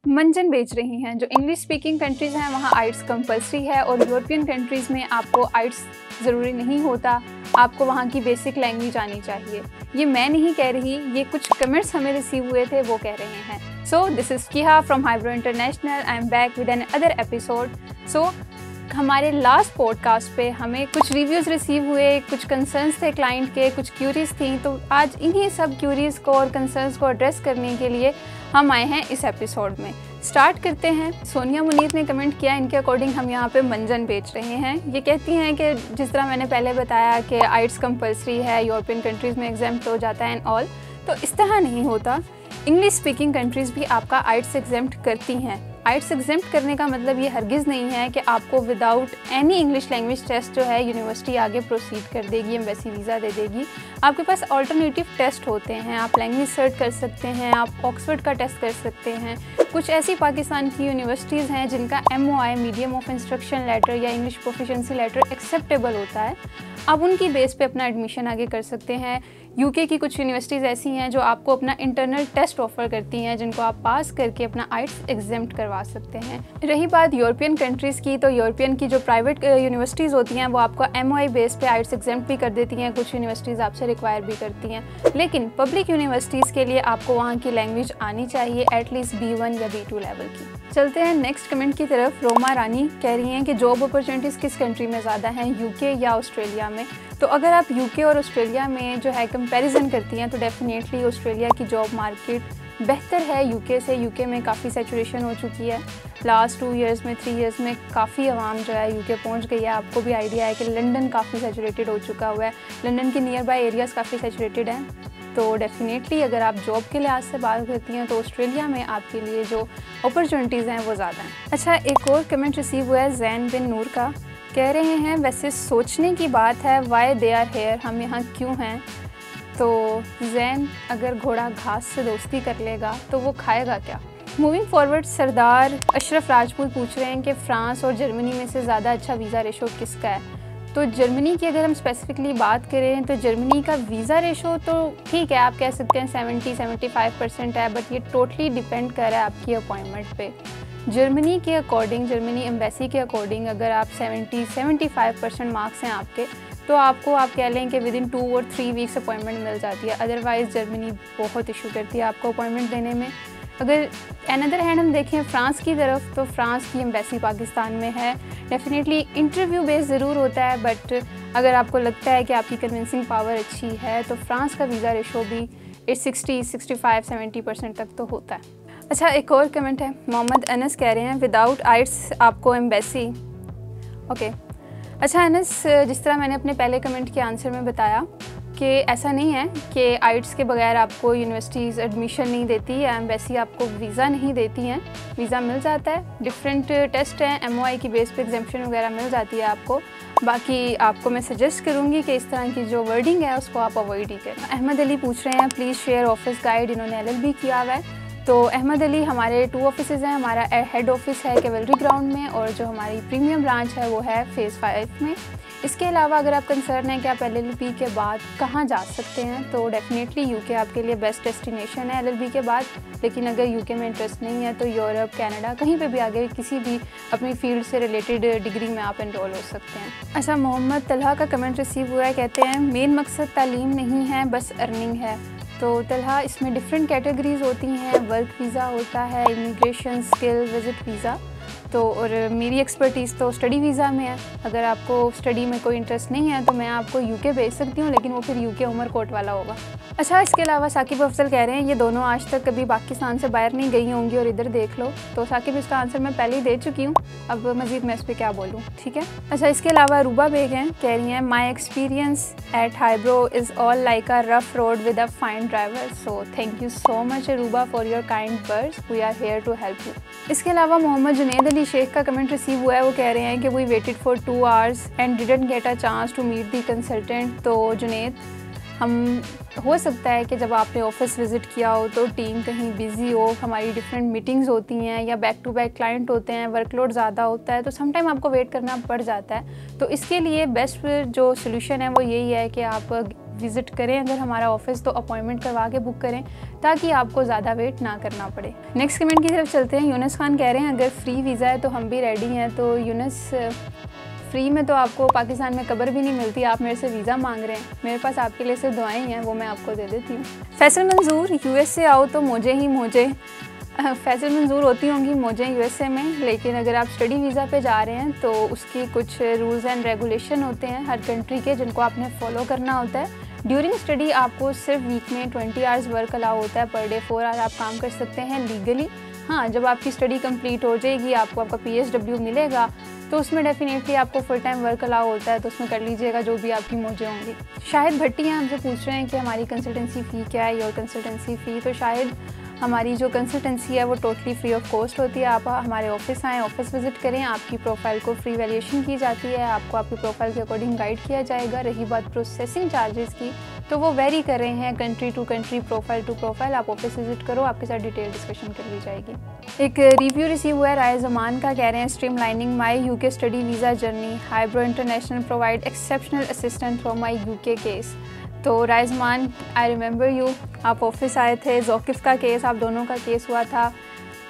मंजन बेच रही हैं। जो इंग्लिश स्पीकिंग कंट्रीज़ हैं वहाँ आइट्स कंपल्सरी है और यूरोपियन कंट्रीज़ में आपको आइट्स ज़रूरी नहीं होता, आपको वहाँ की बेसिक लैंग्वेज आनी चाहिए। ये मैं नहीं कह रही, ये कुछ कमेंट्स हमें रिसीव हुए थे वो कह रहे हैं। सो दिस इज़ किहा from Highbrow International. I am back with an other episode. So हमारे लास्ट पॉडकास्ट पे हमें कुछ रिव्यूज़ रिसीव हुए, कुछ कंसर्न्स थे क्लाइंट के, कुछ क्यूरीज़ थी, तो आज इन्हीं सब क्यूरीज़ को और कंसर्न्स को एड्रेस करने के लिए हम आए हैं इस एपिसोड में। स्टार्ट करते हैं। सोनिया मुनीर ने कमेंट किया, इनके अकॉर्डिंग हम यहाँ पे मंजन बेच रहे हैं। ये कहती हैं कि जिस तरह मैंने पहले बताया कि आइट्स कंपल्सरी है, यूरोपियन कंट्रीज़ में एग्जाम्प्ट हो जाता है एंड ऑल, तो इस तरह नहीं होता। इंग्लिश स्पीकिंग कंट्रीज़ भी आपका आइट्स एग्जाम्प्ट करती हैं। आइट्स एग्जाम्प्ट करने का मतलब ये हरगिज़ नहीं है कि आपको without any English language test जो है यूनिवर्सिटी आगे प्रोसीड कर देगी, एम्बेसी वीज़ा दे देगी। आपके पास ऑल्टरनेटिव टेस्ट होते हैं, आप लैंग्वेज सर्च कर सकते हैं, आप ऑक्सफोर्ड का टेस्ट कर सकते हैं। कुछ ऐसी पाकिस्तान की यूनिवर्सिटीज़ हैं जिनका MOI medium of instruction letter या इंग्लिश प्रोफिशिएंसी लेटर एक्सेप्टेबल होता है, आप उनकी बेस पे अपना एडमिशन आगे कर सकते हैं। UK की कुछ यूनिवर्सिटीज़ ऐसी हैं जो आपको अपना इंटरनल टेस्ट ऑफ़र करती हैं, जिनको आप पास करके अपना आइट्स एग्जाम्प्ट करवा सकते हैं। रही बात यूरोपियन कंट्रीज़ की, तो यूरोपियन की जो प्राइवेट यूनिवर्सिटीज़ होती हैं वो आपको MOI बेस पे आइट्स एग्जाम्प्ट भी कर देती हैं, कुछ यूनिवर्सिटीज़ आपसे रिक्वायर भी करती हैं। लेकिन पब्लिक यूनिवर्सिटीज़ के लिए आपको वहाँ की लैंग्वेज आनी चाहिए, एटलीस्ट B1 या B2 लेवल की। चलते हैं नेक्स्ट कमेंट की तरफ। रोमा रानी कह रही हैं कि जॉब अपॉर्चुनिटीज़ किस कंट्री में ज़्यादा हैं, UK या ऑस्ट्रेलिया में। तो अगर आप UK और ऑस्ट्रेलिया में जो है कंपैरिजन करती हैं तो डेफिनेटली ऑस्ट्रेलिया की जॉब मार्केट बेहतर है UK से। UK में काफ़ी सैचुरेशन हो चुकी है। लास्ट 2 ईयर्स में 3 ईयर्स में काफ़ी आवाम जो है UK पहुंच गई है। आपको भी आइडिया है कि लंदन काफ़ी सैचुरेटेड हो चुका हुआ है, लंदन के नियर बाय एरियाज़ काफ़ी सैचुरेटेड हैं। तो डेफिनेटली अगर आप जॉब के लिहाज से बात करती हैं तो ऑस्ट्रेलिया में आपके लिए जो अपॉर्चुनिटीज़ हैं वो ज़्यादा हैं। अच्छा, एक और कमेंट रिसीव हुआ है जैन बिन नूर का। कह रहे हैं वैसे सोचने की बात है, वाई दे आर हेयर, हम यहाँ क्यों हैं। तो जैन, अगर घोड़ा घास से दोस्ती कर लेगा तो वो खाएगा क्या। मूविंग फॉरवर्ड, सरदार अशरफ राजपूत पूछ रहे हैं कि फ़्रांस और जर्मनी में से ज़्यादा अच्छा वीज़ा रेशो किसका है। तो जर्मनी की अगर हम स्पेसिफिकली बात करें तो जर्मनी का वीज़ा रेशो तो ठीक है, आप कह सकते हैं 70-75% है, बट ये टोटली डिपेंड कर रहा है आपकी अपॉइंटमेंट पे। जर्मनी के अकॉर्डिंग, जर्मनी एम्बेसी के अकॉर्डिंग अगर आप 70-75% मार्क्स हैं आपके, तो आपको आप कह लें कि विदिन 2 और 3 वीक्स अपॉइंटमेंट मिल जाती है। अदरवाइज़ जर्मनी बहुत इशू करती है आपको अपॉइंटमेंट देने में। अगर अनदर हैंड हम देखें फ़्रांस की तरफ, तो फ़्रांस की एम्बेसी पाकिस्तान में है। डेफिनेटली इंटरव्यू बेस ज़रूर होता है, बट अगर आपको लगता है कि आपकी कन्विंसिंग पावर अच्छी है तो फ़्रांस का वीज़ा रेशो भी 60-65-70% तक तो होता है। अच्छा, एक और कमेंट है, मोहम्मद अनस कह रहे हैं विदाउट आइट्स आपको एम्बेसी। ओके, अच्छा अनस, जिस तरह मैंने अपने पहले कमेंट के आंसर में बताया कि ऐसा नहीं है कि आइट्स के बगैर आपको यूनिवर्सिटीज़ एडमिशन नहीं देती या एम्बेसी आपको वीज़ा नहीं देती हैं। वीज़ा मिल जाता है, डिफरेंट टेस्ट हैं, MOI की बेस पे एग्जाम्पशन वगैरह मिल जाती है आपको। बाकी आपको मैं सजेस्ट करूँगी कि इस तरह की जो वर्डिंग है उसको आप अवॉइड ही करें। अहमद अली पूछ रहे हैं प्लीज़ शेयर ऑफिस गाइड, इन्होंने LLB किया हुआ है। तो अहमद अली, हमारे 2 ऑफिसेज़ हैं। हमारा हेड ऑफिस है कैवलरी ग्राउंड में और जो हमारी प्रीमियम ब्रांच है वो है फ़ेज़ 5 में। इसके अलावा अगर आप कंसर्न हैं कि आप LLB के बाद कहाँ जा सकते हैं, तो डेफिनेटली UK आपके लिए बेस्ट डेस्टिनेशन है LLB के बाद। लेकिन अगर UK में इंटरेस्ट नहीं है तो यूरोप, कनाडा, कहीं पे भी आगे किसी भी अपनी फील्ड से रिलेटेड डिग्री में आप एनरोल हो सकते हैं। अच्छा, मोहम्मद तलहा का कमेंट रिसीव हुआ है, कहते हैं मेन मकसद तालीम नहीं है, बस अर्निंग है। तो तलहा, इसमें डिफरेंट कैटेगरीज़ होती हैं, वर्क वीज़ा होता है, इमिग्रेशन, स्किल, विज़िट वीज़ा। तो और मेरी एक्सपर्टीज़ तो स्टडी वीज़ा में है। अगर आपको स्टडी में कोई इंटरेस्ट नहीं है तो मैं आपको UK भेज सकती हूँ, लेकिन वो फिर UK उमरकोट वाला होगा। अच्छा, इसके अलावा साकिब अफजल कह रहे हैं ये दोनों आज तक कभी पाकिस्तान से बाहर नहीं गई होंगी और इधर देख लो। तो साकिब, इसका आंसर मैं पहले ही दे चुकी हूँ, अब मज़ीद मैं इस पर क्या बोलूँ, ठीक है। अच्छा, इसके अलावा रूबा बेग हैं, कह रही हैं my experience at Hybro is all like a rough road with a fine driver. So thank you so much Ruba for your kind words, we are here to help you. इसके अलावा मोहम्मद जुनैद अली शेख का कमेंट रिसीव हुआ है। वो कह रहे हैं कि we waited for 2 hours and didn't get a chance to meet the consultant. तो जुनैद, हम हो सकता है कि जब आपने ऑफिस विज़िट किया हो तो टीम कहीं बिज़ी हो, हमारी डिफरेंट मीटिंग्स होती हैं या बैक टू बैक क्लाइंट होते हैं, वर्कलोड ज़्यादा होता है, तो समटाइम आपको वेट करना पड़ जाता है। तो इसके लिए बेस्ट जो सोल्यूशन है वो यही है कि आप विज़िट करें अगर हमारा ऑफिस तो अपॉइंटमेंट करवा के बुक करें ताकि आपको ज़्यादा वेट ना करना पड़े। नेक्स्ट कमेंट की तरफ चलते हैं। यूनस खान कह रहे हैं अगर फ्री वीज़ा है तो हम भी रेडी हैं। तो यूनस, फ्री में तो आपको पाकिस्तान में कब्र भी नहीं मिलती, आप मेरे से वीज़ा मांग रहे हैं। मेरे पास आपके लिए सिर्फ दुआएं हैं, वो मैं आपको दे देती हूँ। फैसल मंजूर, यूएस से आओ तो मौजें ही मौजें। फैसल मंजूर होती होंगी मौजें यूएसए में, लेकिन अगर आप स्टडी वीज़ा पे जा रहे हैं तो उसकी कुछ रूल्स एंड रेगुलेशन होते हैं हर कंट्री के, जिनको आपने फॉलो करना होता है। ड्यूरिंग स्टडी आपको सिर्फ वीक में 20 आवर्स वर्क अलाउ होता है, पर डे 4 आवर आप काम कर सकते हैं लीगली। हाँ, जब आपकी स्टडी कंप्लीट हो जाएगी, आपको आपका PSW मिलेगा तो उसमें डेफिनेटली आपको फुल टाइम वर्क अलाउ होता है, तो उसमें कर लीजिएगा जो भी आपकी मौजें होंगी। शाहिद भट्टी हैं, हमसे पूछ रहे हैं कि हमारी कंसल्टेंसी फ़ी क्या है, योर कंसल्टेंसी फ़ी। तो शायद हमारी जो कंसल्टेंसी है वो टोटली फ्री ऑफ कॉस्ट होती है। आप हमारे ऑफिस आएँ, ऑफिस विज़िट करें, आपकी प्रोफाइल को फ्री वैल्यूएशन की जाती है, आपको आपकी प्रोफाइल के अकॉर्डिंग गाइड किया जाएगा। रही बात प्रोसेसिंग चार्जेस की, तो वो वेरी कर रहे हैं country to country, profile to profile. आप ऑफिस विज़िट करो, आपके साथ डिटेल डिस्कशन कर ली जाएगी। एक रिव्यू रिसीव हुआ है राय ज़मान का, कह रहे हैं streamlining my UK study visa journey, eyebrow international provide exceptional assistant from my UK case. तो राइजमान, आई रिमेंबर यू, आप ऑफिस आए थे, जोकिफ का केस, आप दोनों का केस हुआ था।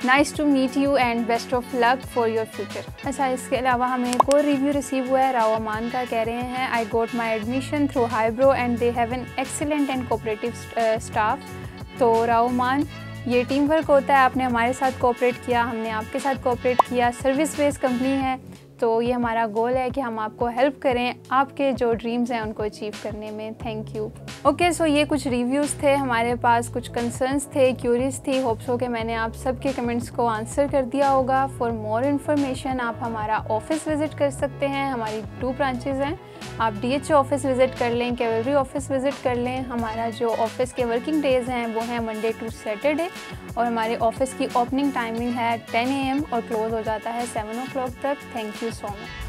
Nice to meet you and best of luck for your future. अच्छा, इसके अलावा हमें एक और रिव्यू रिसीव हुआ है राव अमान का, कह रहे हैं I got my admission through Highbrow and they have an excellent and cooperative staff. तो राव अमान, ये टीम वर्क होता है, आपने हमारे साथ कोऑपरेट किया, हमने आपके साथ कोऑपरेट किया। सर्विस बेस्ड कंपनी है, तो ये हमारा गोल है कि हम आपको हेल्प करें आपके जो ड्रीम्स हैं उनको अचीव करने में। Thank you. ओके, सो ये कुछ रिव्यूज़ थे, हमारे पास कुछ कंसर्न्स थे, क्यूरीज थी। होप सो कि मैंने आप सबके कमेंट्स को आंसर कर दिया होगा। फॉर मोर इन्फॉर्मेशन आप हमारा ऑफिस विज़िट कर सकते हैं। हमारी 2 ब्रांचेज़ हैं, आप DHA ऑफिस विज़िट कर लें, कैवलरी ऑफिस विज़िट कर लें। हमारा जो ऑफिस के वर्किंग डेज़ हैं वो हैं मंडे टू सैटरडे, और हमारे ऑफिस की ओपनिंग टाइमिंग है 10 AM और क्लोज़ हो जाता है 7 o'clock तक। Thank you so much.